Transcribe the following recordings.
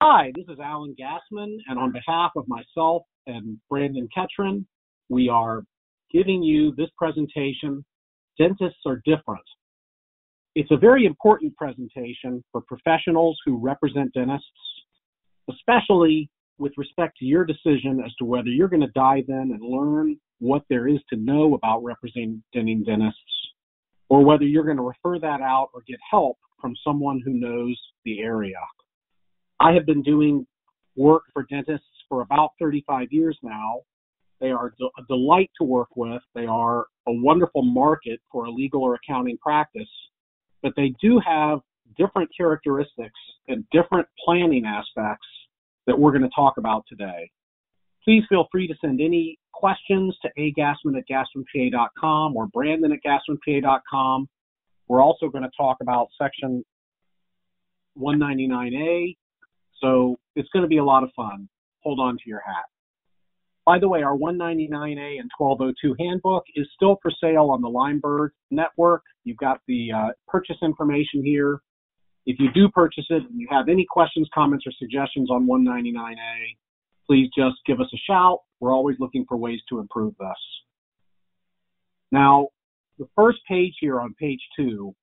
Hi, this is Alan Gassman, and on behalf of myself and Brandon Ketron, we are giving you this presentation, Dentists Are Different. It's a very important presentation for professionals who represent dentists, especially with respect to your decision as to whether you're going to dive in and learn what there is to know about representing dentists, or whether you're going to refer that out or get help from someone who knows the area. I have been doing work for dentists for about 35 years now. They are a delight to work with. They are a wonderful market for a legal or accounting practice, but they do have different characteristics and different planning aspects that we're going to talk about today. Please feel free to send any questions to gassman@gassmanpa.com or brandon@gassmanpa.com. We're also going to talk about Section 199A, so it's going to be a lot of fun. Hold on to your hat. By the way, our 199A and 1202 handbook is still for sale on the Limeberg network. You've got the purchase information here. If you do purchase it and you have any questions, comments, or suggestions on 199A, please just give us a shout. We're always looking for ways to improve this. Now, the first page here on page 2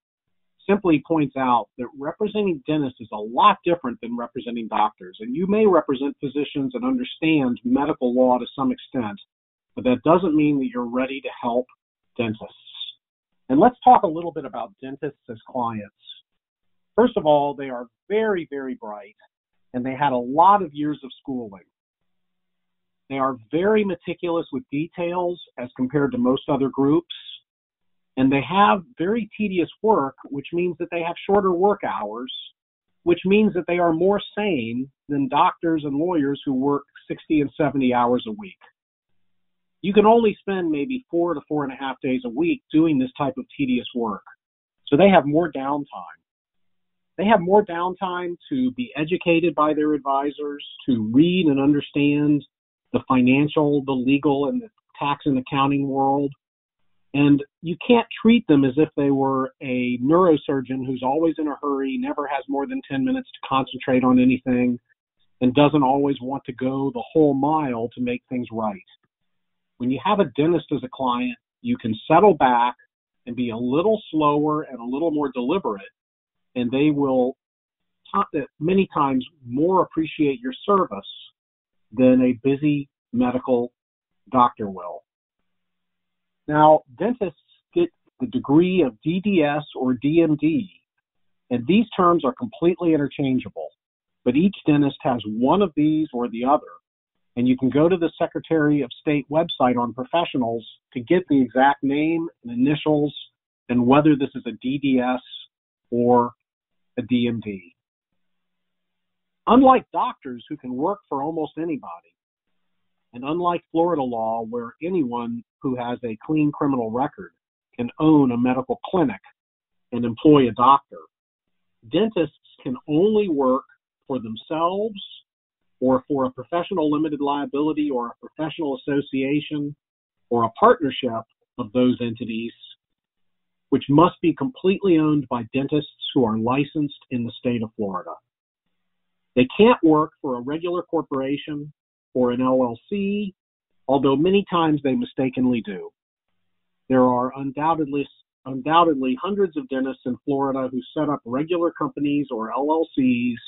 simply points out that representing dentists is a lot different than representing doctors. And you may represent physicians and understand medical law to some extent, but that doesn't mean that you're ready to help dentists. And let's talk a little bit about dentists as clients. First of all, they are very, very bright, and they had a lot of years of schooling. They are very meticulous with details as compared to most other groups. And they have very tedious work, which means that they have shorter work hours, which means that they are more sane than doctors and lawyers who work 60 and 70 hours a week. You can only spend maybe 4 to 4.5 days a week doing this type of tedious work. So they have more downtime. They have more downtime to be educated by their advisors, to read and understand the financial, the legal, and the tax and accounting world. And you can't treat them as if they were a neurosurgeon who's always in a hurry, never has more than 10 minutes to concentrate on anything, and doesn't always want to go the whole mile to make things right. When you have a dentist as a client, you can settle back and be a little slower and a little more deliberate, and they will many times more appreciate your service than a busy medical doctor will. Now, dentists get the degree of DDS or DMD, and these terms are completely interchangeable, but each dentist has one of these or the other, and you can go to the Secretary of State website on professionals to get the exact name and initials and whether this is a DDS or a DMD. Unlike doctors who can work for almost anybody, and unlike Florida law, where anyone who has a clean criminal record can own a medical clinic and employ a doctor, dentists can only work for themselves or for a professional limited liability or a professional association or a partnership of those entities, which must be completely owned by dentists who are licensed in the state of Florida. They can't work for a regular corporation or an LLC, although many times they mistakenly do. There are undoubtedly hundreds of dentists in Florida who set up regular companies or LLCs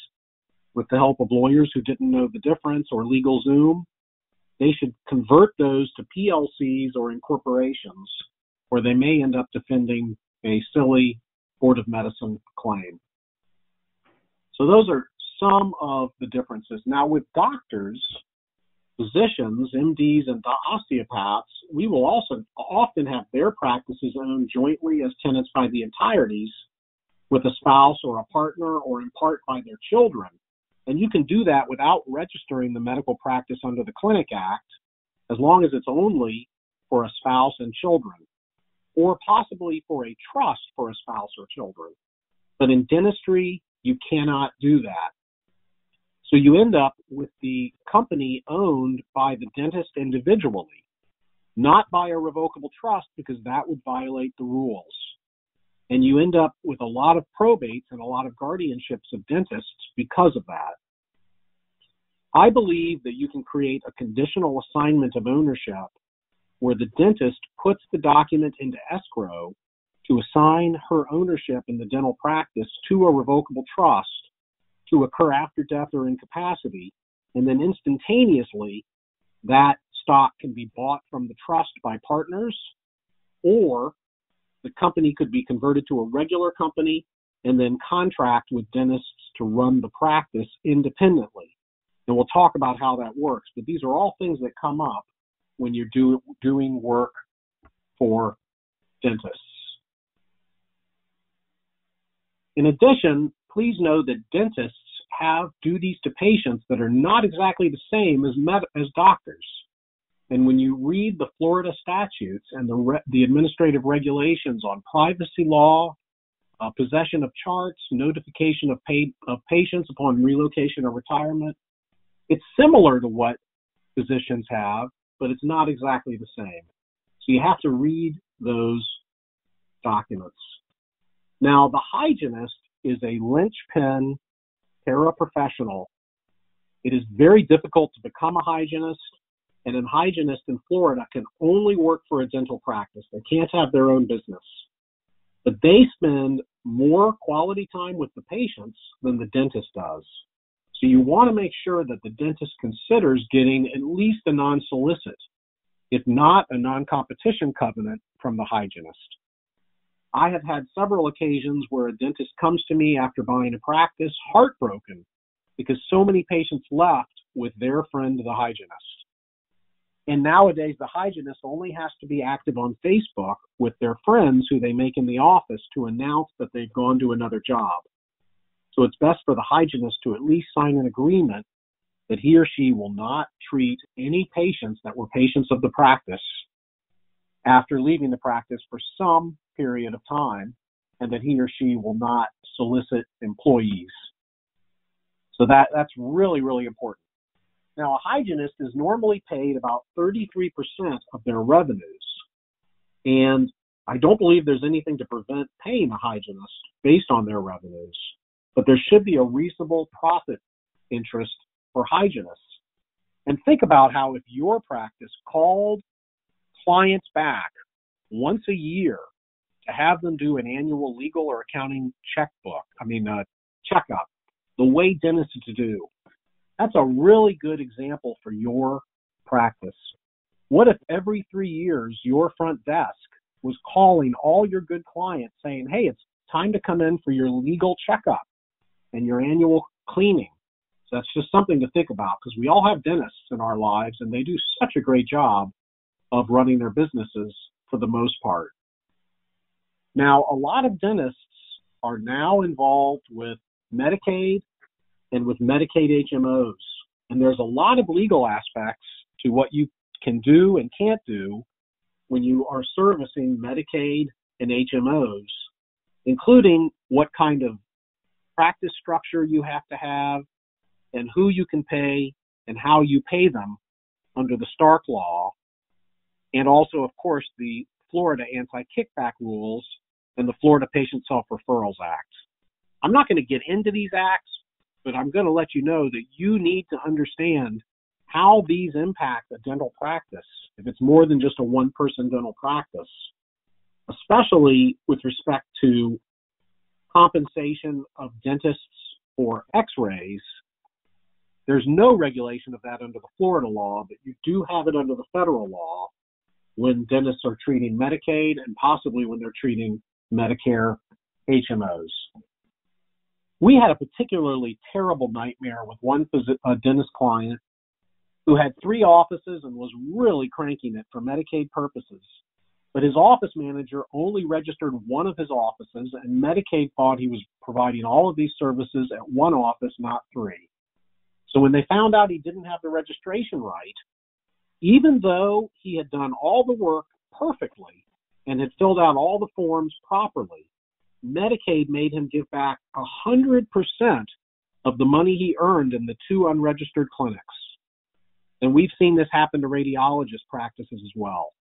with the help of lawyers who didn't know the difference or LegalZoom. They should convert those to PLCs or incorporations, or they may end up defending a silly Board of Medicine claim. So those are some of the differences. Now with doctors, physicians, MDs, and osteopaths, we will also often have their practices owned jointly as tenants by the entireties with a spouse or a partner or in part by their children. And you can do that without registering the medical practice under the Clinic Act, as long as it's only for a spouse and children, or possibly for a trust for a spouse or children. But in dentistry, you cannot do that. So you end up with the company owned by the dentist individually, not by a revocable trust, because that would violate the rules. And you end up with a lot of probates and a lot of guardianships of dentists because of that. I believe that you can create a conditional assignment of ownership where the dentist puts the document into escrow to assign her ownership in the dental practice to a revocable trust to occur after death or incapacity, and then instantaneously that stock can be bought from the trust by partners, or the company could be converted to a regular company and then contract with dentists to run the practice independently. And we'll talk about how that works, but these are all things that come up when you're doing work for dentists. In addition, please know that dentists have duties to patients that are not exactly the same as doctors. And when you read the Florida statutes and the administrative regulations on privacy law, possession of charts, notification of patients upon relocation or retirement, it's similar to what physicians have, but it's not exactly the same. So you have to read those documents. Now, the hygienist is a linchpin paraprofessional. It is very difficult to become a hygienist, and a hygienist in Florida can only work for a dental practice. They can't have their own business. But they spend more quality time with the patients than the dentist does. So you want to make sure that the dentist considers getting at least a non-solicit, if not a non-competition covenant from the hygienist. I have had several occasions where a dentist comes to me after buying a practice heartbroken because so many patients left with their friend, the hygienist. And nowadays, the hygienist only has to be active on Facebook with their friends who they make in the office to announce that they've gone to another job. So it's best for the hygienist to at least sign an agreement that he or she will not treat any patients that were patients of the practice after leaving the practice for some period of time, and that he or she will not solicit employees. So that's really, really important. Now, a hygienist is normally paid about 33% of their revenues, and I don't believe there's anything to prevent paying a hygienist based on their revenues, but there should be a reasonable profit interest for hygienists. And think about how if your practice called clients back once a year to have them do an annual legal or accounting checkup, the way dentists do. That's a really good example for your practice. What if every 3 years your front desk was calling all your good clients saying, hey, it's time to come in for your legal checkup and your annual cleaning? So that's just something to think about, because we all have dentists in our lives and they do such a great job of running their businesses for the most part. Now, a lot of dentists are now involved with Medicaid and with Medicaid HMOs. And there's a lot of legal aspects to what you can do and can't do when you are servicing Medicaid and HMOs, including what kind of practice structure you have to have and who you can pay and how you pay them under the Stark Law, and also, of course, the Florida anti-kickback rules and the Florida Patient Self-Referrals Act. I'm not going to get into these acts, but I'm going to let you know that you need to understand how these impact a dental practice, if it's more than just a one-person dental practice, especially with respect to compensation of dentists for x-rays. There's no regulation of that under the Florida law, but you do have it under the federal law when dentists are treating Medicaid and possibly when they're treating Medicare HMOs. We had a particularly terrible nightmare with one dentist client who had 3 offices and was really cranking it for Medicaid purposes. But his office manager only registered one of his offices, and Medicaid thought he was providing all of these services at one office, not 3. So when they found out he didn't have the registration right, even though he had done all the work perfectly and had filled out all the forms properly, Medicaid made him give back 100% of the money he earned in the 2 unregistered clinics. And we've seen this happen to radiologist practices as well.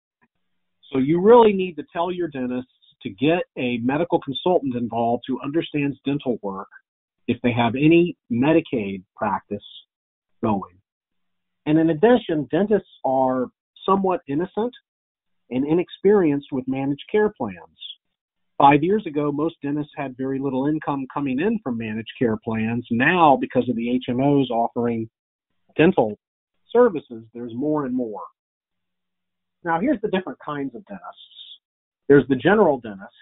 So you really need to tell your dentists to get a medical consultant involved who understands dental work if they have any Medicaid practice going. And in addition, dentists are somewhat innocent and inexperienced with managed care plans. 5 years ago, most dentists had very little income coming in from managed care plans. Now, because of the HMOs offering dental services, there's more and more. Now, here's the different kinds of dentists. There's the general dentist,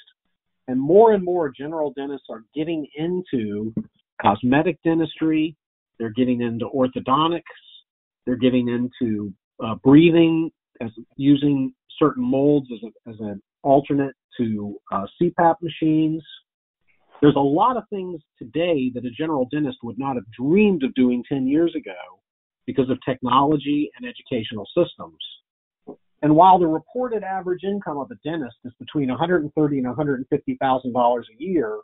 and more general dentists are getting into cosmetic dentistry. They're getting into orthodontics. They're getting into breathing, using certain molds as an alternate to CPAP machines. There's a lot of things today that a general dentist would not have dreamed of doing 10 years ago because of technology and educational systems. And while the reported average income of a dentist is between $130,000 and $150,000 a year,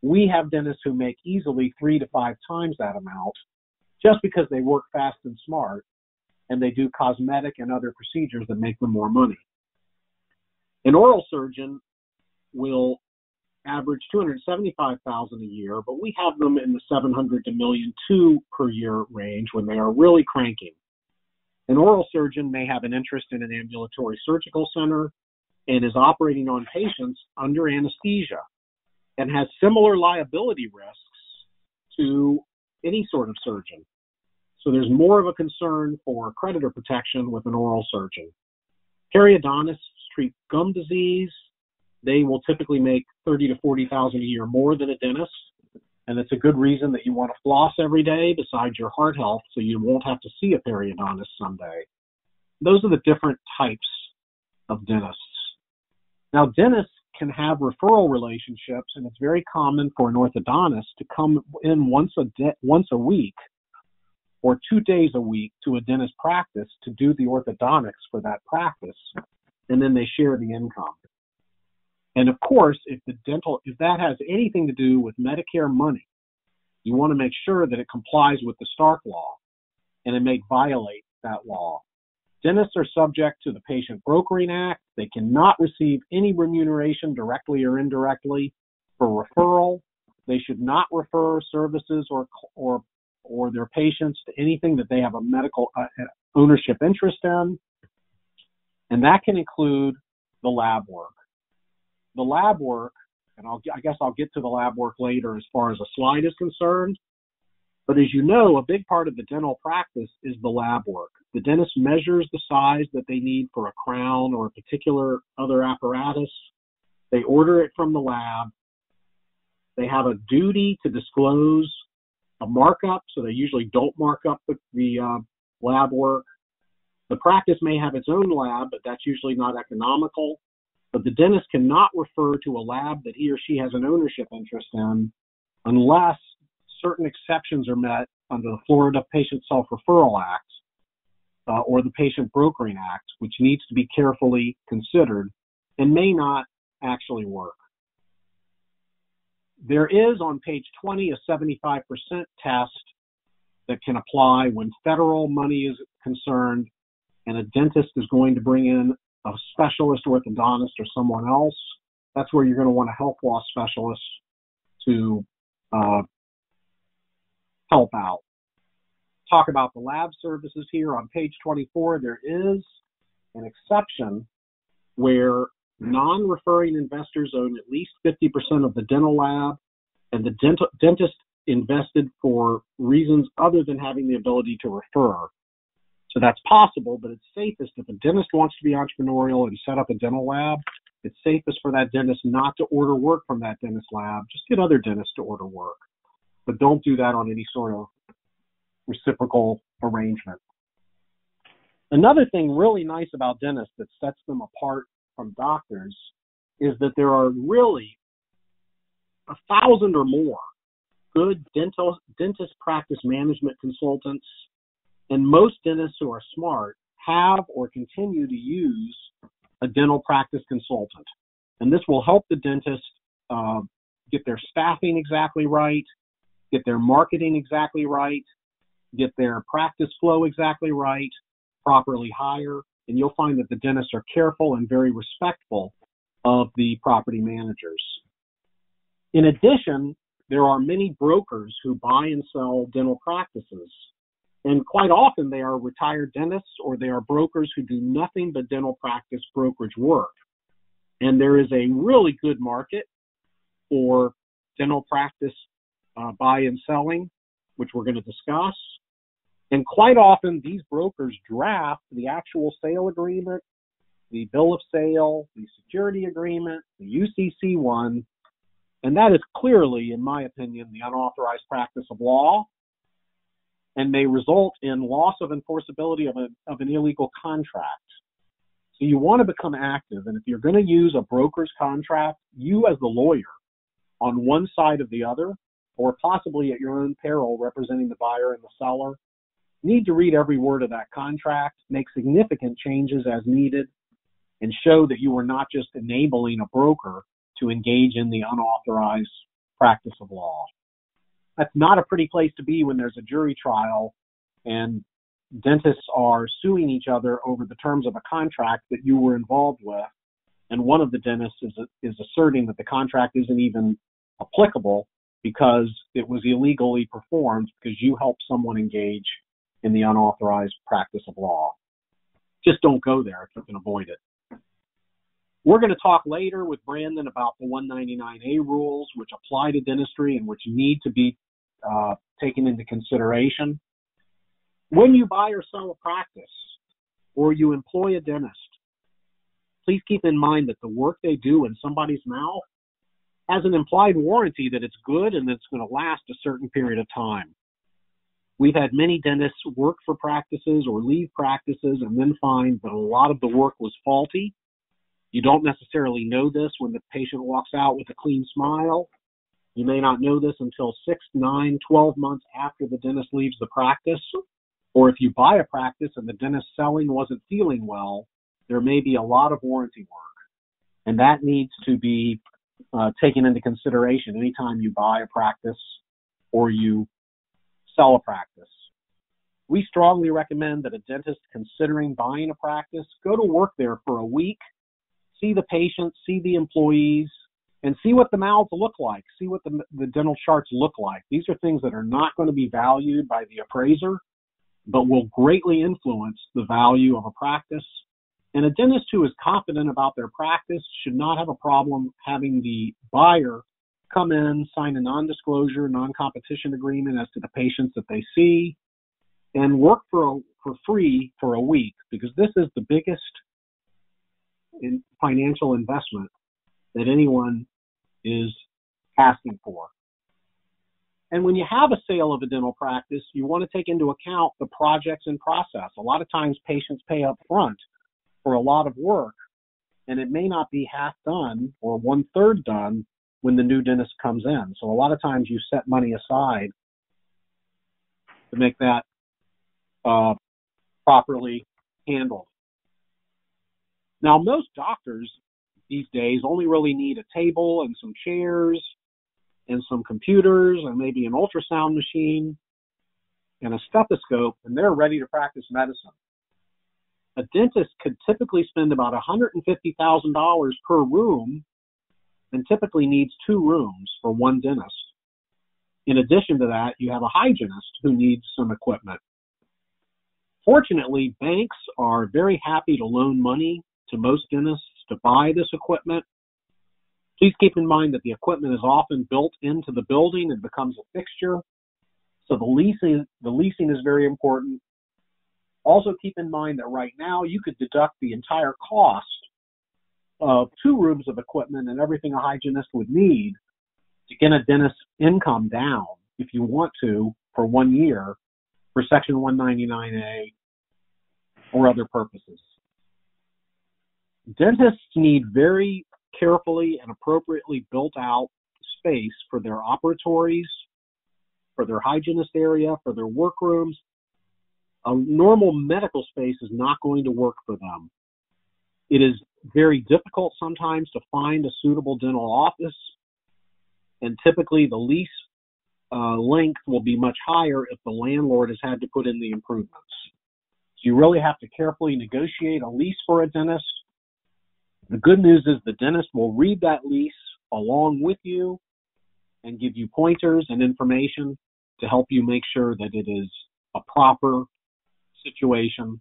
we have dentists who make easily 3 to 5 times that amount just because they work fast and smart and they do cosmetic and other procedures that make them more money. An oral surgeon will average $275,000 a year, but we have them in the $700,000 to $1.2 million per year range when they are really cranking. An oral surgeon may have an interest in an ambulatory surgical center and is operating on patients under anesthesia and has similar liability risks to any sort of surgeon. So there's more of a concern for creditor protection with an oral surgeon. Periodontists treat gum disease. They will typically make $30,000 to $40,000 a year more than a dentist, and it's a good reason that you want to floss every day besides your heart health, so you won't have to see a periodontist someday. Those are the different types of dentists. Now, dentists can have referral relationships, and it's very common for an orthodontist to come in once a week or 2 days a week to a dentist practice to do the orthodontics for that practice, and then they share the income. And of course, if that has anything to do with Medicare money, you want to make sure that it complies with the Stark Law, and it may violate that law. Dentists are subject to the Patient Brokering Act. They cannot receive any remuneration directly or indirectly for referral. They should not refer services or their patients to anything that they have a medical ownership interest in, and that can include the lab work. The lab work, and I guess I'll get to the lab work later as far as a slide is concerned, but as you know, a big part of the dental practice is the lab work. The dentist measures the size that they need for a crown or a particular other apparatus. They order it from the lab. They have a duty to disclose a markup, so they usually don't mark up the lab work. The practice may have its own lab, but that's usually not economical. But the dentist cannot refer to a lab that he or she has an ownership interest in unless certain exceptions are met under the Florida Patient Self-Referral Act or the Patient Brokering Act, which needs to be carefully considered and may not actually work. There is on page 20 a 75% test that can apply when federal money is concerned and a dentist is going to bring in a specialist orthodontist or someone else. That's where you're going to want a health law specialist to help out. Talk about the lab services here. On page 24, there is an exception where non-referring investors own at least 50% of the dental lab, and the dentist invested for reasons other than having the ability to refer. So that's possible, but it's safest if a dentist wants to be entrepreneurial and set up a dental lab, it's safest for that dentist not to order work from that dentist lab. Just get other dentists to order work, but don't do that on any sort of reciprocal arrangement. Another thing really nice about dentists that sets them apart from doctors is that there are really 1,000 or more good dentist practice management consultants, and most dentists who are smart have or continue to use a dental practice consultant. And this will help the dentist get their staffing exactly right, get their marketing exactly right, get their practice flow exactly right, properly hire, and you'll find that the dentists are careful and very respectful of the property managers. In addition, there are many brokers who buy and sell dental practices. And quite often they are retired dentists or they are brokers who do nothing but dental practice brokerage work. And there is a really good market for dental practice buy and selling, which we're going to discuss. And quite often these brokers draft the actual sale agreement, the bill of sale, the security agreement, the UCC one, and that is clearly, in my opinion, the unauthorized practice of law, and may result in loss of enforceability of an illegal contract. So you want to become active, and if you're going to use a broker's contract, you as the lawyer on one side of the other, or possibly at your own peril representing the buyer and the seller, need to read every word of that contract, make significant changes as needed, and show that you are not just enabling a broker to engage in the unauthorized practice of law. That's not a pretty place to be when there's a jury trial and dentists are suing each other over the terms of a contract that you were involved with, and one of the dentists is asserting that the contract isn't even applicable because it was illegally performed because you helped someone engage in the unauthorized practice of law. Just don't go there if you can avoid it. We're going to talk later with Brandon about the 199A rules, which apply to dentistry and which need to be taken into consideration. When you buy or sell a practice or you employ a dentist, please keep in mind that the work they do in somebody's mouth has an implied warranty that it's good and that it's going to last a certain period of time. We've had many dentists work for practices or leave practices and then find that a lot of the work was faulty. You don't necessarily know this when the patient walks out with a clean smile. You may not know this until 6, 9, 12 months after the dentist leaves the practice. Or if you buy a practice and the dentist selling wasn't feeling well, there may be a lot of warranty work. And that needs to be taken into consideration anytime you buy a practice or you sell a practice. We strongly recommend that a dentist considering buying a practice go to work there for a week, see the patients, see the employees, and see what the mouths look like, see what the dental charts look like. These are things that are not going to be valued by the appraiser, but will greatly influence the value of a practice. And a dentist who is confident about their practice should not have a problem having the buyer come in, sign a non-disclosure, non-competition agreement as to the patients that they see, and work for free for a week, because this is the biggest financial investment that anyone is asking for. And when you have a sale of a dental practice, you want to take into account the projects in process. A lot of times patients pay up front for a lot of work, and it may not be half done or 1/3 done when the new dentist comes in. So a lot of times you set money aside to make that properly handled. Now, most doctors these days only really need a table and some chairs and some computers and maybe an ultrasound machine and a stethoscope, and they're ready to practice medicine. A dentist could typically spend about $150,000 per room and typically needs 2 rooms for one dentist. In addition to that, you have a hygienist who needs some equipment. Fortunately, banks are very happy to loan money to most dentists to buy this equipment. Please keep in mind that the equipment is often built into the building and becomes a fixture. So the leasing is very important. Also keep in mind that right now you could deduct the entire cost of 2 rooms of equipment and everything a hygienist would need to get a dentist's income down, if you want to, for 1 year for Section 199A or other purposes. Dentists need very carefully and appropriately built out space for their operatories, for their hygienist area, for their workrooms. A normal medical space is not going to work for them. It is very difficult sometimes to find a suitable dental office, and typically the lease length will be much higher if the landlord has had to put in the improvements. So you really have to carefully negotiate a lease for a dentist. The good news is the dentist will read that lease along with you and give you pointers and information to help you make sure that it is a proper situation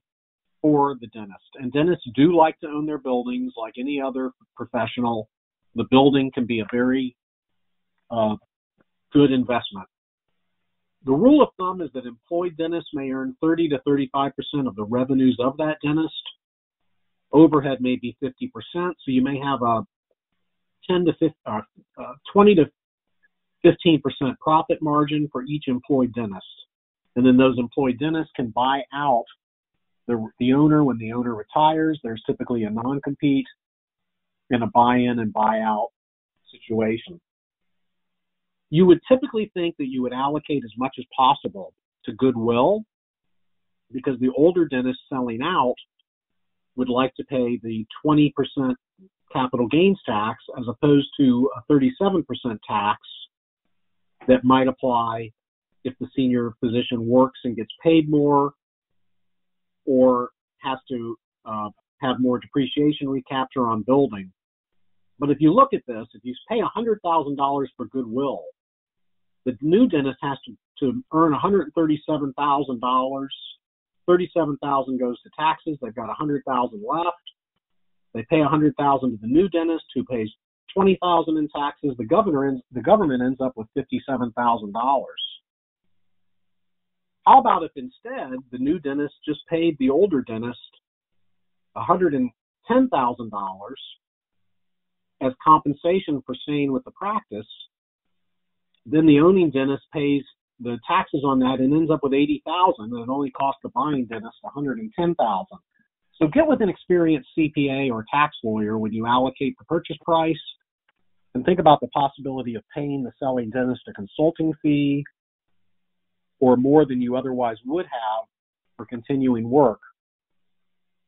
for the dentist. And dentists do like to own their buildings like any other professional. The building can be a very good investment. The rule of thumb is that employed dentists may earn 30 to 35% of the revenues of that dentist. Overhead may be 50%, so you may have a 20 to 15% profit margin for each employed dentist. And then those employed dentists can buy out the owner when the owner retires. There's typically a non-compete and a buy-in and buy-out situation. You would typically think that you would allocate as much as possible to goodwill because the older dentist selling out would like to pay the 20% capital gains tax as opposed to a 37% tax that might apply if the senior physician works and gets paid more or has to have more depreciation recapture on building. But if you look at this, if you pay $100,000 for goodwill, the new dentist has to earn $137,000. $37,000 goes to taxes. They've got $100,000 left. They pay $100,000 to the new dentist, who pays $20,000 in taxes. The government ends up with $57,000. How about if instead the new dentist just paid the older dentist $110,000 as compensation for staying with the practice? Then the owning dentist pays the taxes on that and ends up with $80,000, and it only costs the buying dentist $110,000. So get with an experienced CPA or tax lawyer when you allocate the purchase price, and think about the possibility of paying the selling dentist a consulting fee or more than you otherwise would have for continuing work,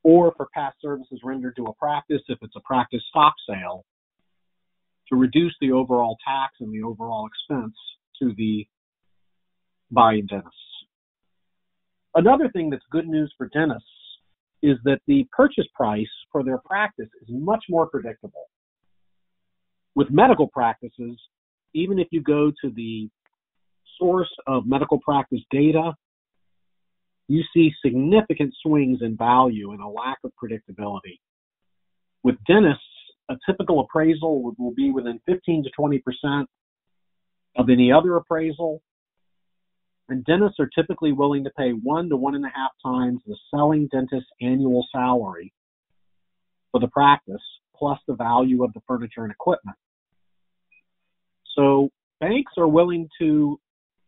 or for past services rendered to a practice if it's a practice stock sale, to reduce the overall tax and the overall expense to the buying dentists. Another thing that's good news for dentists is that the purchase price for their practice is much more predictable. With medical practices, even if you go to the source of medical practice data, you see significant swings in value and a lack of predictability. With dentists, a typical appraisal will be within 15 to 20% of any other appraisal, and dentists are typically willing to pay 1 to 1.5 times the selling dentist's annual salary for the practice, plus the value of the furniture and equipment. So banks are willing to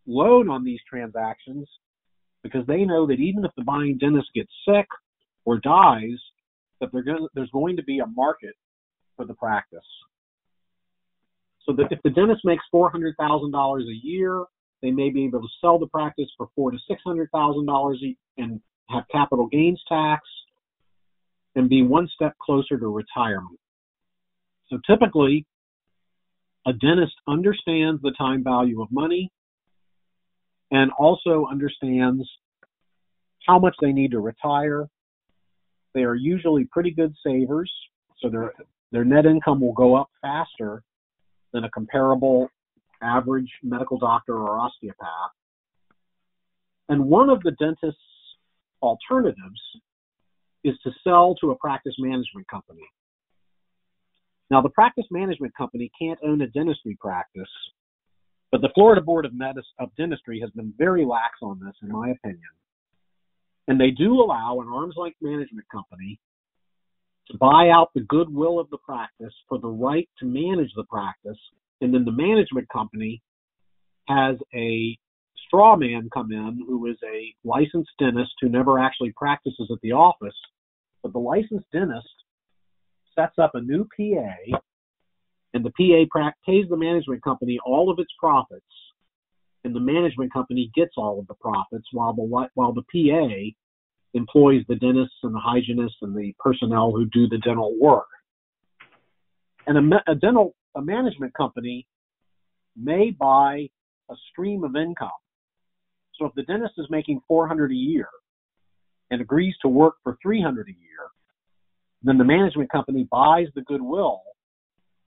loan on these transactions because they know that even if the buying dentist gets sick or dies, that there's going to be a market for the practice. So that if the dentist makes $400,000 a year, they may be able to sell the practice for $400,000 to $600,000 and have capital gains tax and be one step closer to retirement. So typically, a dentist understands the time value of money and also understands how much they need to retire. They are usually pretty good savers, so their net income will go up faster than a comparable average medical doctor or osteopath. And one of the dentist's alternatives is to sell to a practice management company. Now, the practice management company can't own a dentistry practice, but the Florida Board of Dentistry has been very lax on this, in my opinion. And they do allow an arm's-length management company to buy out the goodwill of the practice for the right to manage the practice, and then the management company has a straw man come in who is a licensed dentist who never actually practices at the office, but the licensed dentist sets up a new PA, and the PA pays the management company all of its profits, and the management company gets all of the profits while the PA employs the dentists and the hygienists and the personnel who do the dental work. And a management company may buy a stream of income. So if the dentist is making $400 a year and agrees to work for $300 a year, then the management company buys the goodwill,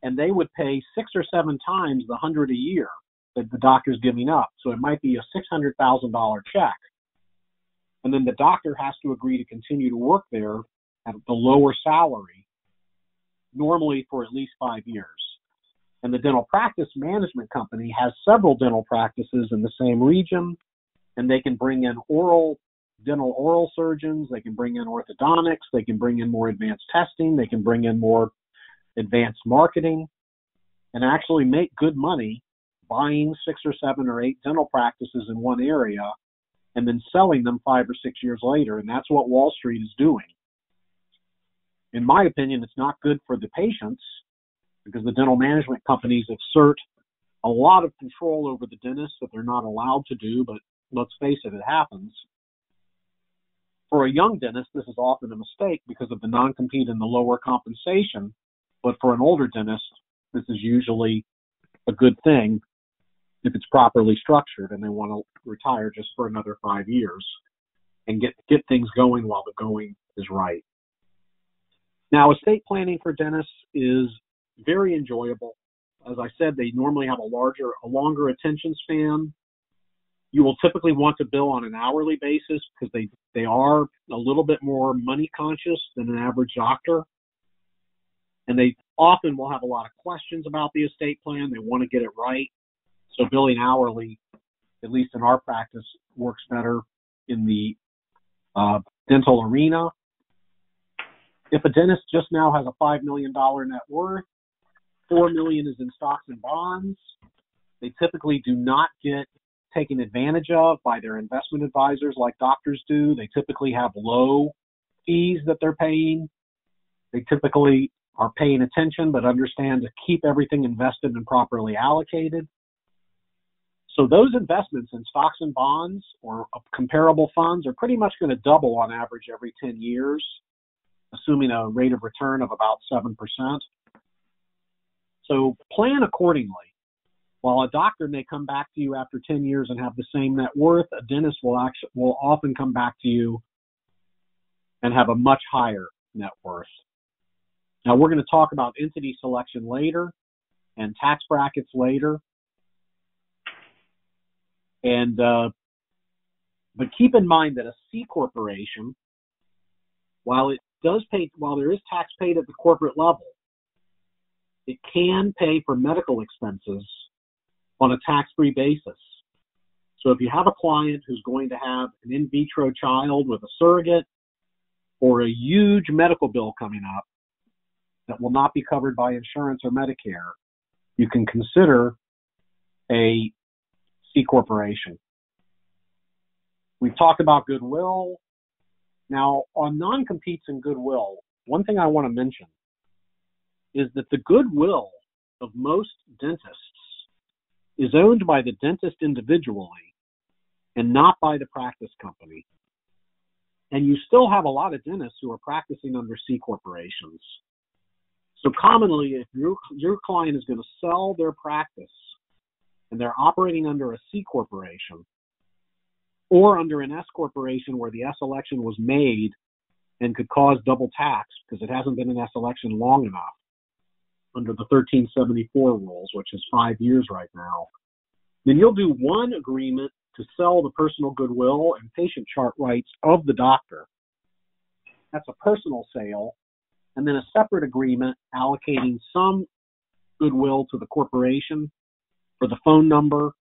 and they would pay 6 or 7 times the $100 a year that the doctor's giving up. So it might be a $600,000 check. and then the doctor has to agree to continue to work there at the lower salary, normally for at least 5 years. And the dental practice management company has several dental practices in the same region, and they can bring in dental oral surgeons, they can bring in orthodontics, they can bring in more advanced testing, they can bring in more advanced marketing, and actually make good money buying 6 or 7 or 8 dental practices in one area and then selling them 5 or 6 years later. And that's what Wall Street is doing. In my opinion, it's not good for the patients because the dental management companies exert a lot of control over the dentist that they're not allowed to do, but let's face it, it happens. For a young dentist, this is often a mistake because of the non-compete and the lower compensation, but for an older dentist, this is usually a good thing if it's properly structured and they want to retire just for another 5 years and get things going while the going is right. Now, estate planning for dentists is very enjoyable. As I said, they normally have a longer attention span. You will typically want to bill on an hourly basis because they are a little bit more money conscious than an average doctor. And they often will have a lot of questions about the estate plan. They want to get it right. So billing hourly, at least in our practice, works better in the dental arena. If a dentist just now has a $5 million net worth, $4 million is in stocks and bonds, they typically do not get taken advantage of by their investment advisors like doctors do. They typically have low fees that they're paying. They typically are paying attention but understand to keep everything invested and properly allocated. So those investments in stocks and bonds or comparable funds are pretty much going to double on average every 10 years, assuming a rate of return of about 7%. So plan accordingly. While a doctor may come back to you after 10 years and have the same net worth, a dentist will often come back to you and have a much higher net worth. Now, we're going to talk about entity selection later and tax brackets later. But keep in mind that a C corporation, while there is tax paid at the corporate level, it can pay for medical expenses on a tax-free basis. So if you have a client who's going to have an in vitro child with a surrogate or a huge medical bill coming up that will not be covered by insurance or Medicare, you can consider a C corporation. We've talked about goodwill. Now, on non-competes and goodwill, one thing I want to mention is that the goodwill of most dentists is owned by the dentist individually and not by the practice company. And you still have a lot of dentists who are practicing under C corporations. So commonly, if your client is going to sell their practice and they're operating under a C corporation or under an S corporation where the S election was made and could cause double tax because it hasn't been an S election long enough under the 1374 rules, which is 5 years right now, then you'll do one agreement to sell the personal goodwill and patient chart rights of the doctor. That's a personal sale. And then a separate agreement allocating some goodwill to the corporation for the phone number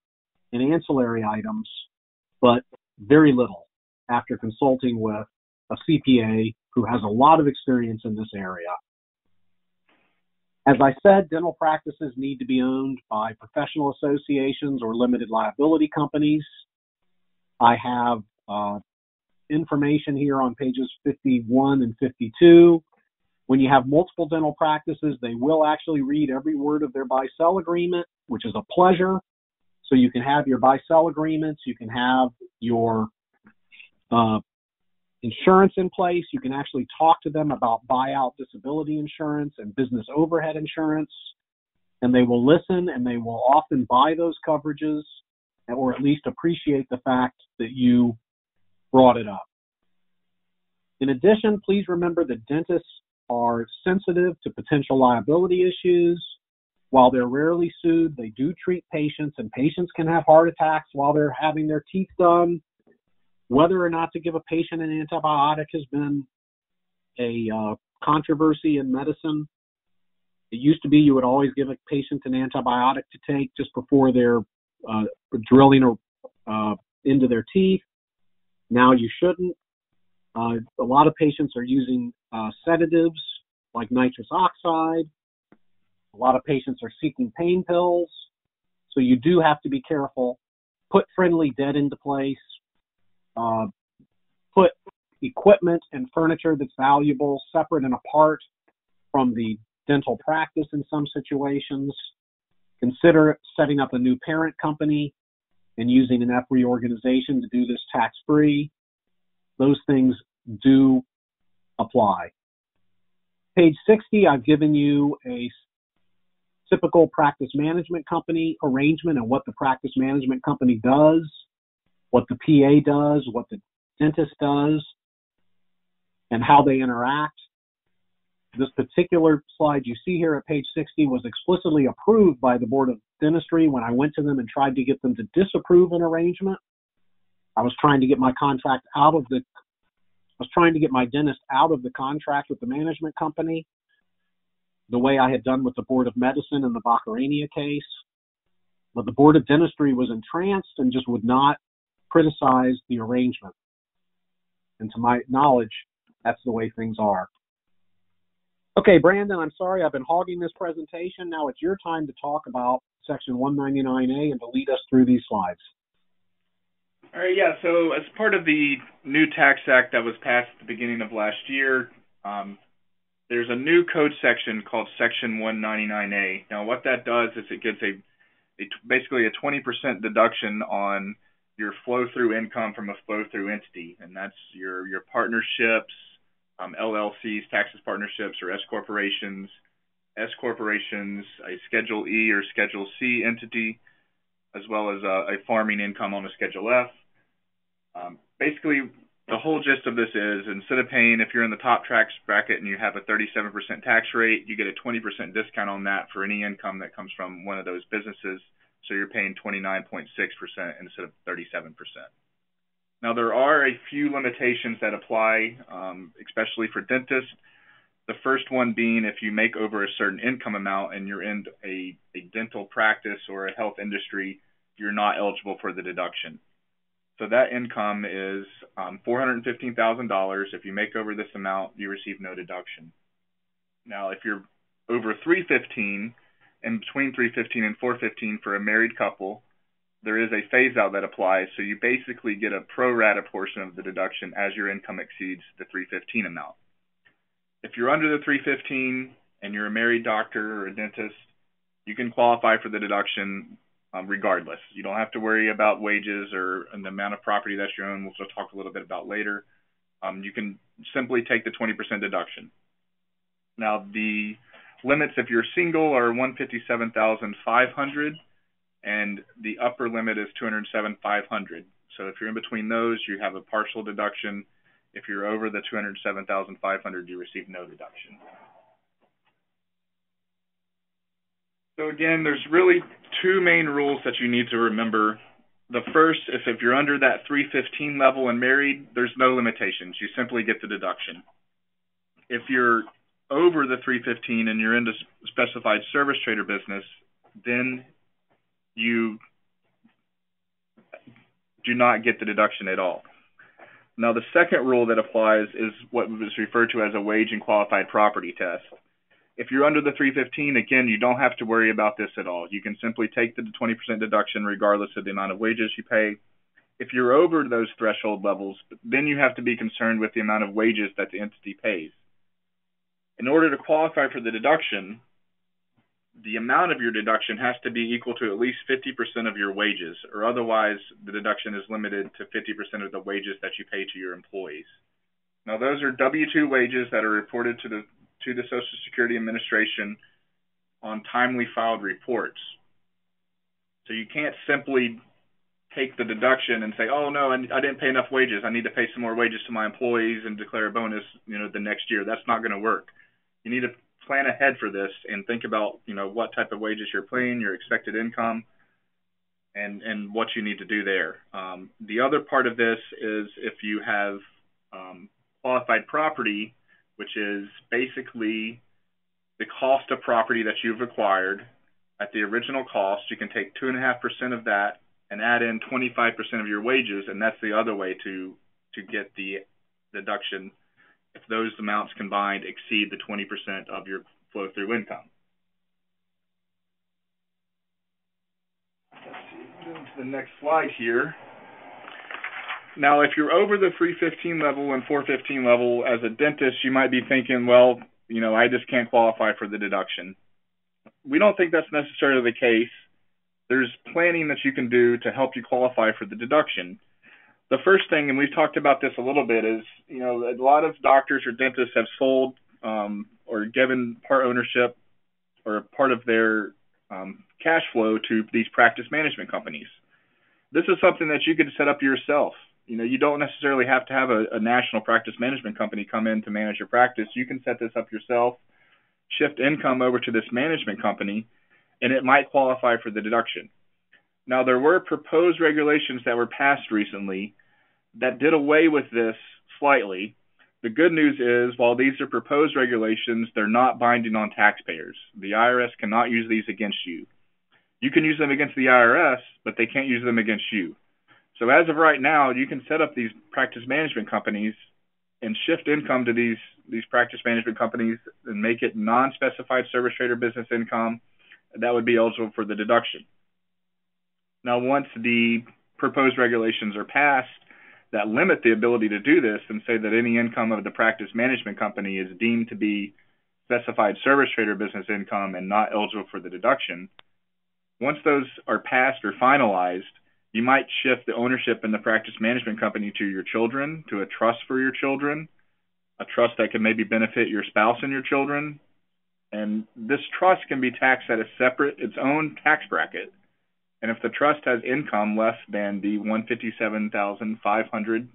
and ancillary items, but very little after consulting with a CPA who has a lot of experience in this area. As I said, dental practices need to be owned by professional associations or limited liability companies. I have information here on pages 51 and 52. When you have multiple dental practices, they will actually read every word of their buy-sell agreement, which is a pleasure. So you can have your buy-sell agreements, you can have your insurance in place, you can actually talk to them about buyout disability insurance and business overhead insurance, and they will listen and they will often buy those coverages or at least appreciate the fact that you brought it up. In addition, please remember that dentists are sensitive to potential liability issues. While they're rarely sued, they do treat patients, and patients can have heart attacks while they're having their teeth done. Whether or not to give a patient an antibiotic has been a controversy in medicine. It used to be you would always give a patient an antibiotic to take just before they're drilling into their teeth. Now you shouldn't. A lot of patients are using sedatives like nitrous oxide. A lot of patients are seeking pain pills. So you do have to be careful. Put friendly dead into place. Put equipment and furniture that's valuable separate and apart from the dental practice in some situations. Consider setting up a new parent company and using an EPRI organization to do this tax-free. Those things do apply. Page 60, I've given you a typical practice management company arrangement and what the practice management company does, what the PA does, what the dentist does, and how they interact. This particular slide you see here at page 60 was explicitly approved by the Board of Dentistry when I went to them and tried to get them to disapprove an arrangement. I was trying to get my dentist out of the contract with the management company, the way I had done with the Board of Medicine in the Baccarania case. But the Board of Dentistry was entranced and just would not criticize the arrangement. And to my knowledge, that's the way things are. Okay, Brandon, I'm sorry I've been hogging this presentation. Now it's your time to talk about Section 199A and to lead us through these slides. All right, yeah, so as part of the new tax act that was passed at the beginning of last year, there's a new code section called Section 199A. Now, what that does is it gives basically a 20% deduction on your flow-through income from a flow-through entity, and that's your partnerships, LLCs, taxes partnerships, or S corporations, a Schedule E or Schedule C entity, as well as a farming income on a Schedule F. Basically, the whole gist of this is instead of paying, if you're in the top tax bracket and you have a 37% tax rate, you get a 20% discount on that for any income that comes from one of those businesses. So you're paying 29.6% instead of 37%. Now, there are a few limitations that apply, especially for dentists. The first one being if you make over a certain income amount and you're in a dental practice or a health industry, you're not eligible for the deduction. So that income is $415,000. If you make over this amount, you receive no deduction. Now, if you're over $315,000 and between $315,000 and $415,000 for a married couple, there is a phase-out that applies, so you basically get a pro rata portion of the deduction as your income exceeds the $315,000 amount. If you're under the $315,000 and you're a married doctor or a dentist, you can qualify for the deduction regardless. You don't have to worry about wages or the amount of property that you own, which we'll talk a little bit about later. You can simply take the 20% deduction. Now, the limits, if you're single, are $157,500, and the upper limit is $207,500. So if you're in between those, you have a partial deduction. If you're over the $207,500, you receive no deduction. So again, there's really two main rules that you need to remember. The first is if you're under that $315,000 level and married, there's no limitations. You simply get the deduction. If you're over the $315,000 and you're into specified service trader business, then you do not get the deduction at all. Now, the second rule that applies is what was referred to as a wage and qualified property test. If you're under the $315,000, again, you don't have to worry about this at all. You can simply take the 20% deduction regardless of the amount of wages you pay. If you're over those threshold levels, then you have to be concerned with the amount of wages that the entity pays. In order to qualify for the deduction, the amount of your deduction has to be equal to at least 50% of your wages, or otherwise the deduction is limited to 50% of the wages that you pay to your employees. Now, those are W-2 wages that are reported to the Social Security Administration on timely filed reports. So you can't simply take the deduction and say, oh, no, I didn't pay enough wages. I need to pay some more wages to my employees and declare a bonus, the next year. That's not going to work. You need to plan ahead for this and think about, what type of wages you're paying, your expected income. and what you need to do there. The other part of this is if you have qualified property, which is basically the cost of property that you've acquired at the original cost, you can take 2.5% of that and add in 25% of your wages, and that's the other way to get the deduction if those amounts combined exceed the 20% of your flow-through income. Let's see, moving to the next slide here. Now, if you're over the 315 level and 415 level as a dentist, you might be thinking, well, I just can't qualify for the deduction. We don't think that's necessarily the case. There's planning that you can do to help you qualify for the deduction. The first thing, and we've talked about this a little bit, is, a lot of doctors or dentists have sold or given part ownership or part of their cash flow to these practice management companies. This is something that you could set up yourself. You don't necessarily have to have a national practice management company come in to manage your practice. You can set this up yourself, shift income over to this management company, and it might qualify for the deduction. Now, there were proposed regulations that were passed recently that did away with this slightly. The good news is, while these are proposed regulations, they're not binding on taxpayers. The IRS cannot use these against you. You can use them against the IRS, but they can't use them against you. So as of right now, you can set up these practice management companies and shift income to these practice management companies and make it non-specified service trade or business income. That would be eligible for the deduction. Now, once the proposed regulations are passed that limit the ability to do this and say that any income of the practice management company is deemed to be specified service trade or business income and not eligible for the deduction, once those are passed or finalized, you might shift the ownership in the practice management company to your children, to a trust for your children, a trust that can maybe benefit your spouse and your children. And this trust can be taxed at its own tax bracket. And if the trust has income less than the $157,500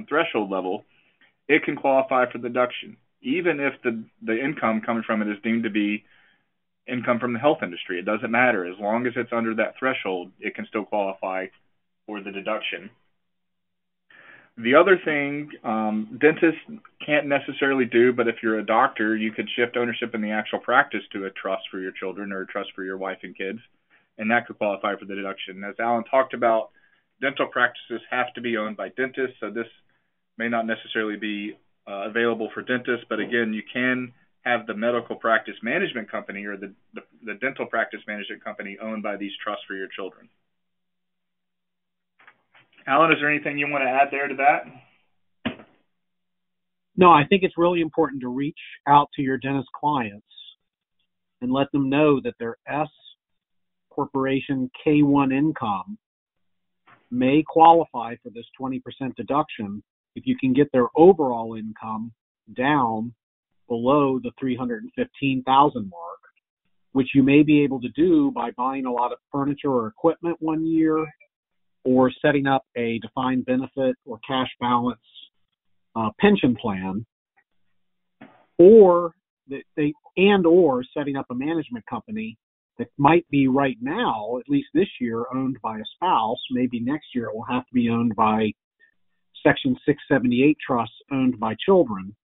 threshold level, it can qualify for deduction, even if the income coming from it is deemed to be income from the health industry. It doesn't matter. As long as it's under that threshold, it can still qualify for the deduction. The other thing dentists can't necessarily do, but if you're a doctor, you could shift ownership in the actual practice to a trust for your children or a trust for your wife and kids, and that could qualify for the deduction. As Alan talked about, dental practices have to be owned by dentists, so this may not necessarily be available for dentists, but again, you can have the medical practice management company or the dental practice management company owned by these trusts for your children. Alan, is there anything you want to add there to that? No, I think it's really important to reach out to your dentist clients and let them know that their S Corporation K1 income may qualify for this 20% deduction if you can get their overall income down below the $315,000 mark, which you may be able to do by buying a lot of furniture or equipment one year, or setting up a defined benefit or cash balance pension plan, or setting up a management company that might be right now, at least this year, owned by a spouse. Maybe next year it will have to be owned by Section 678 trusts owned by children.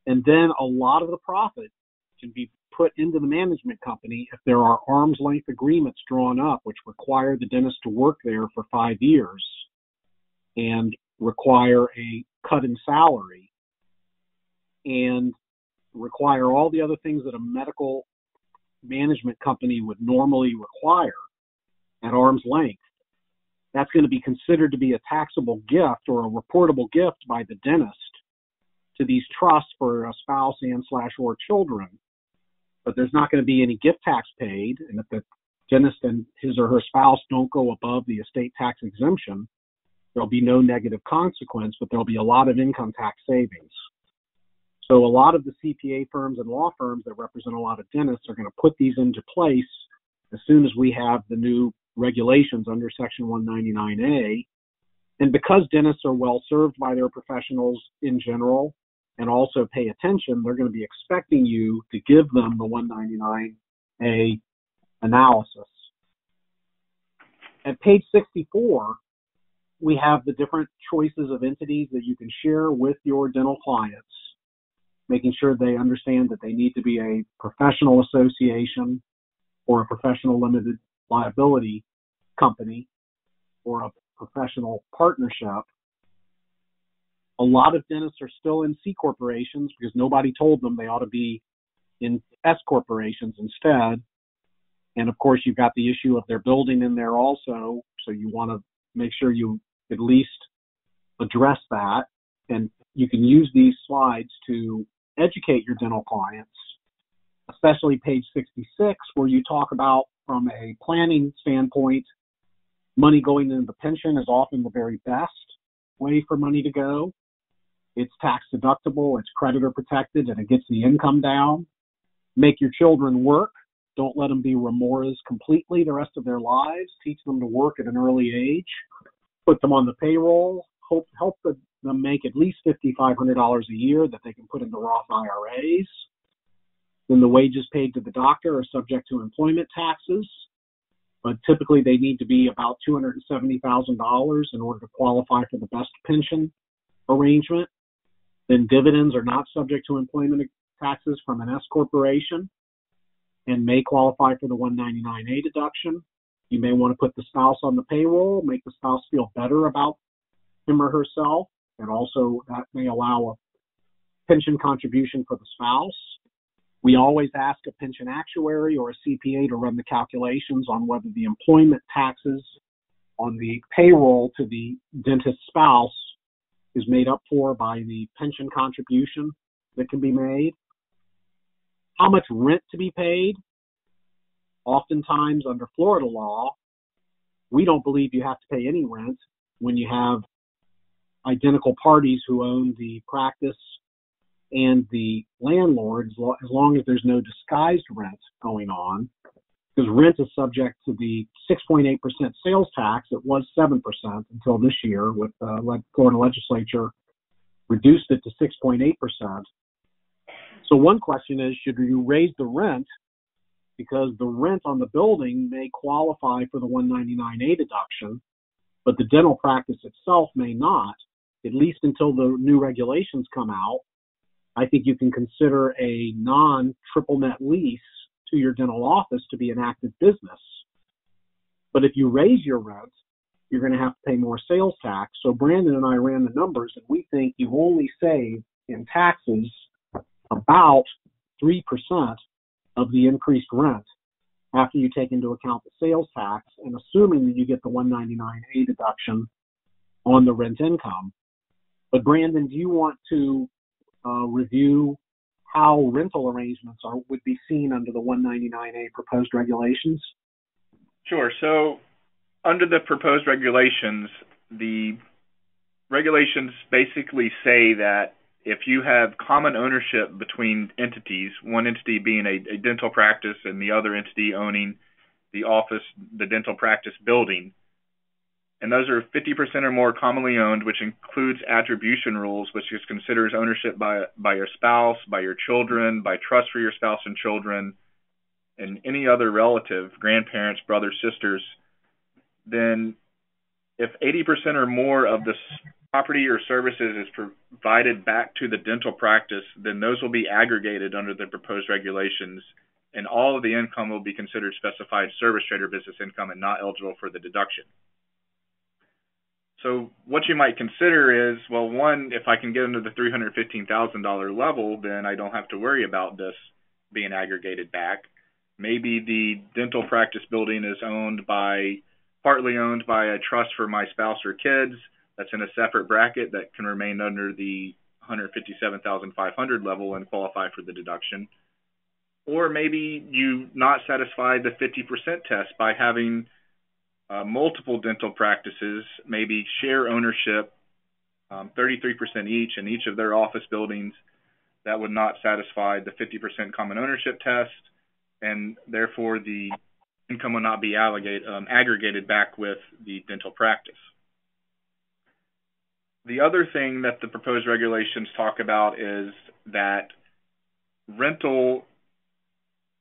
And then a lot of the profit can be put into the management company if there are arm's length agreements drawn up which require the dentist to work there for 5 years and require a cut in salary and require all the other things that a medical management company would normally require at arm's length. That's going to be considered to be a taxable gift or a reportable gift by the dentist to these trusts for a spouse and/or children. But there's not going to be any gift tax paid, and if the dentist and his or her spouse don't go above the estate tax exemption, there'll be no negative consequence, but there'll be a lot of income tax savings. So a lot of the CPA firms and law firms that represent a lot of dentists are going to put these into place as soon as we have the new regulations under Section 199A. And because dentists are well served by their professionals in general and also pay attention, they're going to be expecting you to give them the 199A analysis. At page 64, we have the different choices of entities that you can share with your dental clients, making sure they understand that they need to be a professional association or a professional limited liability company or a professional partnership. A lot of dentists are still in C corporations because nobody told them they ought to be in S corporations instead. And of course, you've got the issue of their building in there also. So you want to make sure you at least address that. And you can use these slides to educate your dental clients, especially page 66, where you talk about, from a planning standpoint, money going into the pension is often the very best way for money to go. It's tax deductible, it's creditor protected, and it gets the income down. Make your children work. Don't let them be remoras completely the rest of their lives. Teach them to work at an early age. Put them on the payroll. Help them make at least $5,500 a year that they can put into Roth IRAs. Then the wages paid to the doctor are subject to employment taxes, but typically they need to be about $270,000 in order to qualify for the best pension arrangement. Then dividends are not subject to employment taxes from an S corporation and may qualify for the 199A deduction. You may want to put the spouse on the payroll, make the spouse feel better about him or herself, and also that may allow a pension contribution for the spouse. We always ask a pension actuary or a CPA to run the calculations on whether the employment taxes on the payroll to the dentist spouse is made up for by the pension contribution that can be made. How much rent to be paid? Oftentimes under Florida law, we don't believe you have to pay any rent when you have identical parties who own the practice and the landlord, as long as there's no disguised rent going on, because rent is subject to the 6.8% sales tax. It was 7% until this year, with the Florida legislature reduced it to 6.8%. So one question is, should you raise the rent? Because the rent on the building may qualify for the 199A deduction, but the dental practice itself may not, at least until the new regulations come out. I think you can consider a non-triple net lease to your dental office to be an active business. But if you raise your rent, you're going to have to pay more sales tax. So Brandon and I ran the numbers, and we think you only save in taxes about 3% of the increased rent after you take into account the sales tax and assuming that you get the 199A deduction on the rent income. But Brandon, do you want to review how rental arrangements would be seen under the 199A proposed regulations? Sure. So under the proposed regulations, the regulations basically say that if you have common ownership between entities, one entity being a dental practice and the other entity owning the office, the dental practice building, and those are 50% or more commonly owned, which includes attribution rules, which is considers ownership by your spouse, by your children, by trust for your spouse and children, and any other relative, grandparents, brothers, sisters. Then if 80% or more of the property or services is provided back to the dental practice, then those will be aggregated under the proposed regulations, and all of the income will be considered specified service trade or business income and not eligible for the deduction. So what you might consider is, well, one, if I can get into the $315,000 level, then I don't have to worry about this being aggregated back. Maybe the dental practice building is partly owned by a trust for my spouse or kids that's in a separate bracket that can remain under the $157,500 level and qualify for the deduction. Or maybe you not satisfy the 50% test by having multiple dental practices, maybe share ownership, 33% each in each of their office buildings. That would not satisfy the 50% common ownership test, and therefore the income will not be aggregated back with the dental practice. The other thing that the proposed regulations talk about is that rental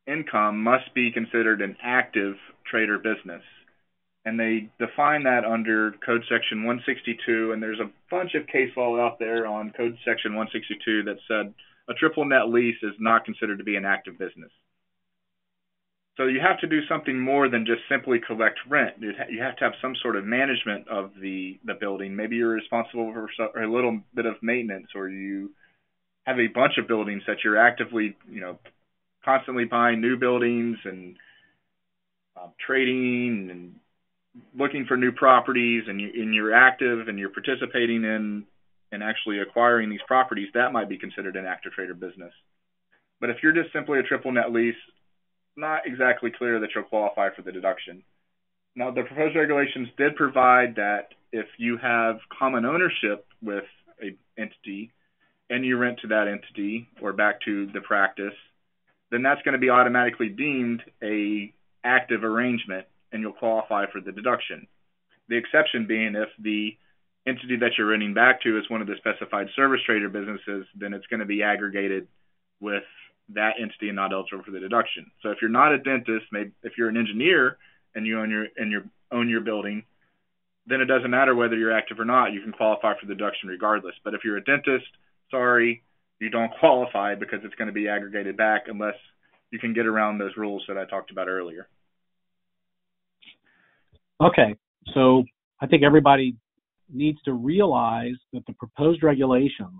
income must be considered an active trade or business. and they define that under Code Section 162, and there's a bunch of case law out there on Code Section 162 that said a triple net lease is not considered to be an active business. So you have to do something more than just simply collect rent. You have to have some sort of management of the building. Maybe you're responsible for a little bit of maintenance, or you have a bunch of buildings that you're actively, constantly buying new buildings and trading and looking for new properties, and you're active and you're participating in actually acquiring these properties. That might be considered an active trader business. But if you're just simply a triple net lease, not exactly clear that you'll qualify for the deduction. Now, the proposed regulations did provide that if you have common ownership with an entity and you rent to that entity or back to the practice, then that's going to be automatically deemed a active arrangement and you'll qualify for the deduction. The exception being if the entity that you're renting back to is one of the specified service trader businesses, then it's going to be aggregated with that entity and not eligible for the deduction. So if you're not a dentist, maybe if you're an engineer and you own your building, then it doesn't matter whether you're active or not. You can qualify for the deduction regardless. But if you're a dentist, sorry, you don't qualify because it's going to be aggregated back unless you can get around those rules that I talked about earlier. Okay, so I think everybody needs to realize that the proposed regulations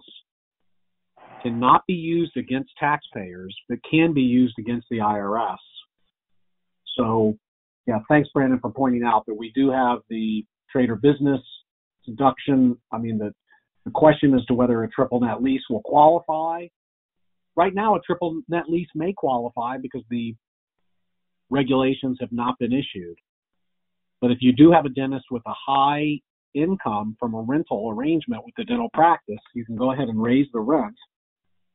cannot be used against taxpayers, but can be used against the IRS. So, yeah, thanks, Brandon, for pointing out that we do have the trader business deduction. I mean, the question as to whether a triple net lease will qualify. Right now, a triple net lease may qualify because the regulations have not been issued. But if you do have a dentist with a high income from a rental arrangement with the dental practice, you can go ahead and raise the rent,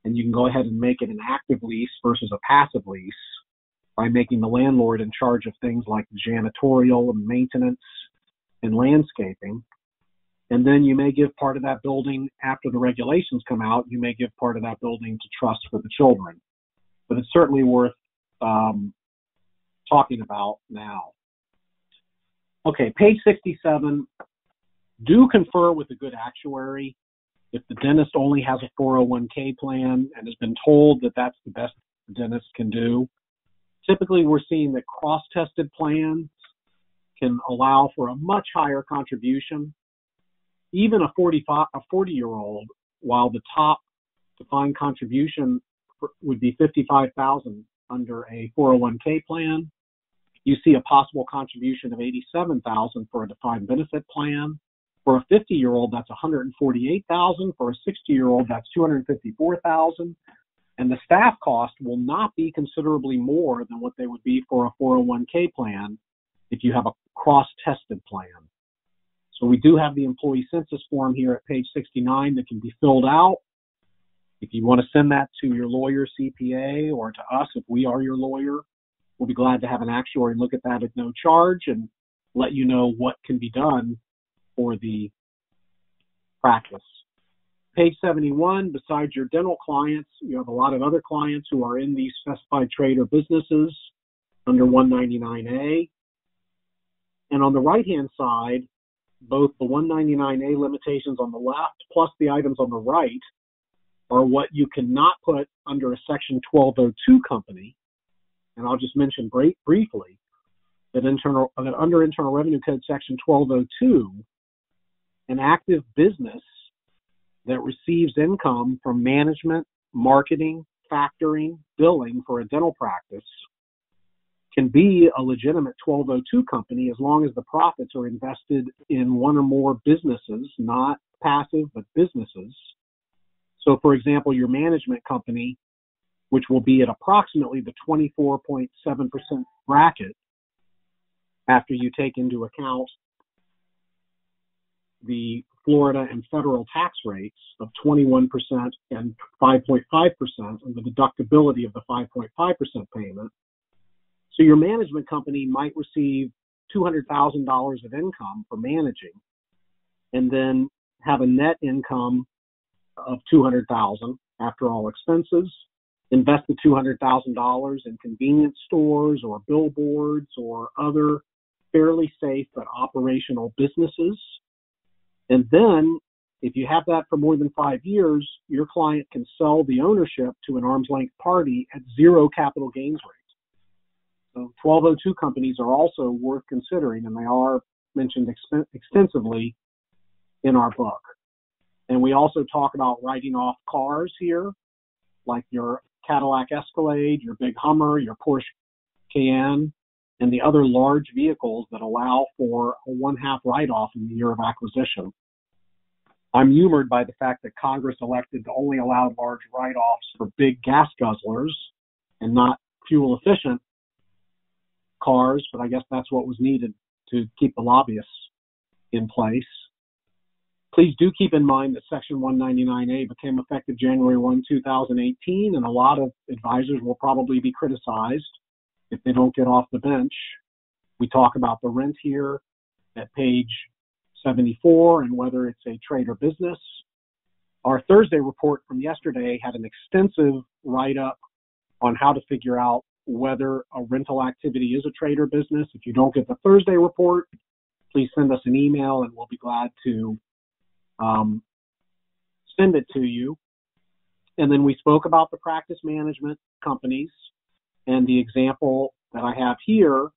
and you can go ahead and make it an active lease versus a passive lease by making the landlord in charge of things like janitorial and maintenance and landscaping. And then you may give part of that building, after the regulations come out, you may give part of that building to trust for the children. But it's certainly worth talking about now. Okay, page 67, do confer with a good actuary. If the dentist only has a 401k plan and has been told that that's the best the dentist can do, typically we're seeing that cross-tested plans can allow for a much higher contribution. Even a 40-year-old, while the top defined contribution would be $55,000 under a 401k plan, you see a possible contribution of $87,000 for a defined benefit plan. For a 50-year-old, that's $148,000. For a 60-year-old, that's $254,000. And the staff cost will not be considerably more than what they would be for a 401k plan if you have a cross-tested plan. So we do have the employee census form here at page 69 that can be filled out. If you want to send that to your lawyer, CPA, or to us if we are your lawyer, we'll be glad to have an actuary look at that at no charge and let you know what can be done for the practice. Page 71, besides your dental clients, you have a lot of other clients who are in these specified trader businesses under 199A. And on the right-hand side, both the 199A limitations on the left plus the items on the right are what you cannot put under a Section 1202 company. And I'll just mention briefly that under Internal Revenue Code Section 1202, an active business that receives income from management, marketing, factoring, billing for a dental practice can be a legitimate 1202 company as long as the profits are invested in one or more businesses, not passive, but businesses. So, for example, your management company, which will be at approximately the 24.7% bracket after you take into account the Florida and federal tax rates of 21% and 5.5% and the deductibility of the 5.5% payment. So your management company might receive $200,000 of income for managing and then have a net income of $200,000 after all expenses, invest the $200,000 in convenience stores or billboards or other fairly safe but operational businesses. And then, if you have that for more than 5 years, your client can sell the ownership to an arm's length party at zero capital gains rate. So 1202 companies are also worth considering, and they are mentioned extensively in our book. And we also talk about writing off cars here, like your Cadillac Escalade, your big Hummer, your Porsche Cayenne, and the other large vehicles that allow for a one-half write-off in the year of acquisition. I'm humored by the fact that Congress elected to only allow large write-offs for big gas guzzlers and not fuel-efficient cars, but I guess that's what was needed to keep the lobbyists in place. Please do keep in mind that Section 199A became effective January 1, 2018, and a lot of advisors will probably be criticized if they don't get off the bench. We talk about the rent here at page 74 and whether it's a trade or business. Our Thursday report from yesterday had an extensive write-up on how to figure out whether a rental activity is a trade or business. If you don't get the Thursday report, please send us an email and we'll be glad to send it to you. And then we spoke about the practice management companies and the example that I have here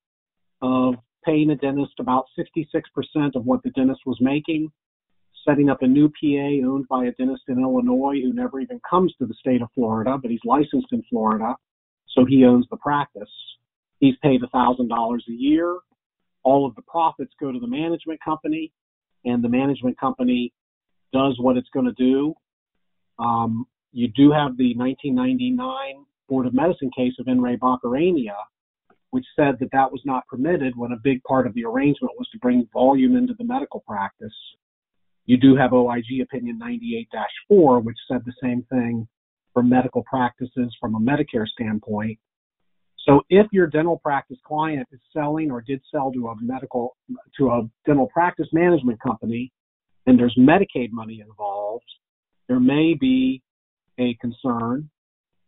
of paying a dentist about 66% of what the dentist was making, setting up a new PA owned by a dentist in Illinois who never even comes to the state of Florida, but he's licensed in Florida, so he owns the practice. He's paid $1,000 a year. All of the profits go to the management company, and the management company does what it's going to do. You do have the 1999 Board of Medicine case of N. Ray Baccarania, which said that that was not permitted when a big part of the arrangement was to bring volume into the medical practice. You do have OIG Opinion 98-4, which said the same thing for medical practices from a Medicare standpoint. So if your dental practice client is selling or did sell to a dental practice management company and there's Medicaid money involved, there may be a concern.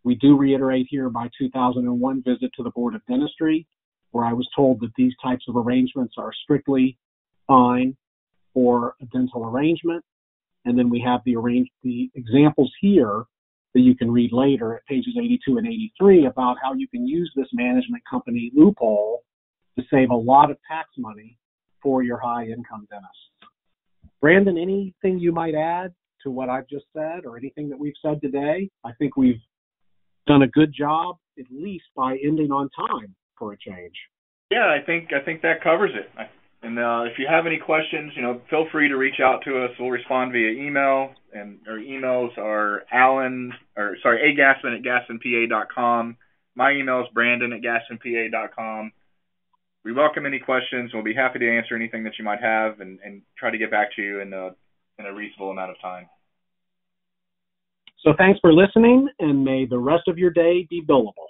We do reiterate here my 2001 visit to the Board of Dentistry, where I was told that these types of arrangements are strictly fine for a dental arrangement. And then we have the examples here that you can read later at pages 82 and 83 about how you can use this management company loophole to save a lot of tax money for your high-income dentists. Brandon, anything you might add to what I've just said or anything that we've said today? I think we've done a good job, at least by ending on time for a change. Yeah, I think that covers it. And if you have any questions, feel free to reach out to us. We'll respond via email, and our emails are agassman@gassmanpa.com. My email is brandon@gassmanpa.com. We welcome any questions. We'll be happy to answer anything that you might have and try to get back to you in a reasonable amount of time. So thanks for listening, and may the rest of your day be billable.